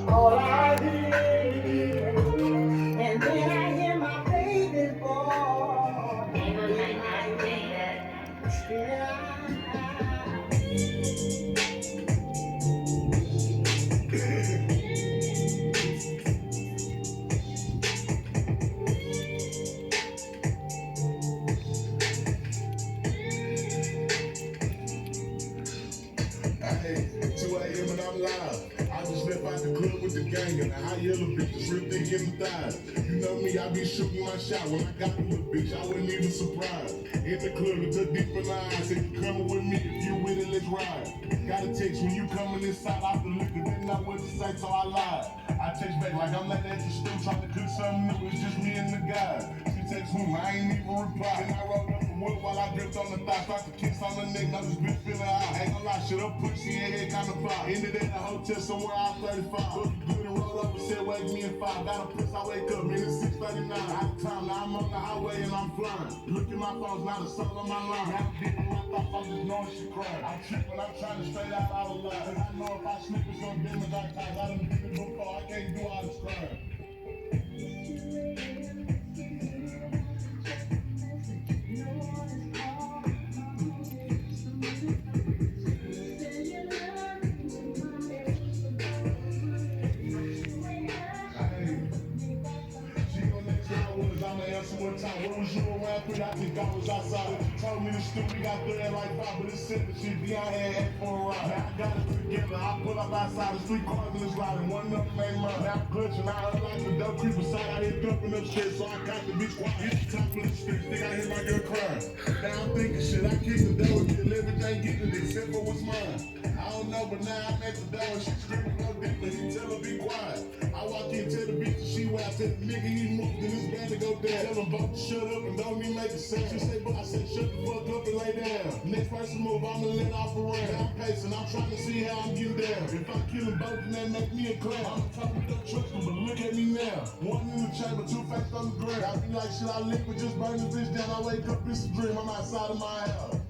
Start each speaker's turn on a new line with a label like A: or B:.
A: All I hear, and then I hear my baby boy.
B: Hey, 2 a.m. and I'm live. I just left out the club with the gang and the high yellow bitches real thick in the thighs. You know me, I be shooting my shot. When I got the little bitch, I wasn't even surprised. In the club, it took deep in the eyes. Said you coming with me, if you with it, let's ride. Got a text when you coming inside off the liquor, didn't know what to say, so I lied. I text back like I'm not at the stew trying to cook something new. It's just me and the guy. She text whom I ain't even reply. Then I rolled up the wood while I dripped on the thigh. Start to kiss on the neck, now this bitch feeling hot. Ain't gonna lie, shit up, pussy and head kinda fly. Ended at the hotel somewhere out 35. Looking good and rolled up and said wake me at 5. Got a piss, I wake up, man, it's 6:39. Out of time, now I'm on the highway and I'm flying. Look at my phone's not a soul on my line. Now I'm deep in my thoughts, I'm just knowing she crying. I'm tripping, I'm trying to straight out all the lies. I know if I slip, it's gonna damage our ties. I done did it before, I can't do all this crime. I'ma answer one time. Where was you around 3? I think I was outside. You told me the stoop, we got there at like 5, but it's simple shit. Beyond had for a ride. Now I got it together. I pull up outside, the 3 cars in this ride, and one of them ain't mine. Now I'm clutching, I unlocked the dope creep beside. I hit dumping upstairs, so I got the bitch quiet. Hit the top of the stairs, think I hit my girl crying. Now I'm thinking shit, I kicked the door, till everything getting it except for what's mine. I don't know, but now I'm at the door and she screaming no deeper. He tell her be quiet. I walk in, tell the bitch that she wild. Tell the nigga he moved and it's bad to go down. Tell them both to shut up and don't even make a sound. She say, but I said shut the fuck up and lay down. Next person move, I'ma let off a round. Now I'm pacing, I'm trying to see how I'm getting down. If I kill them both, then that make me a clown. I'm talking don't trust them, but look at me now. One in the chamber, 2 facts on the ground. I be like shit, I live but just burn this bitch down. I wake up, it's a dream. I'm outside of my house.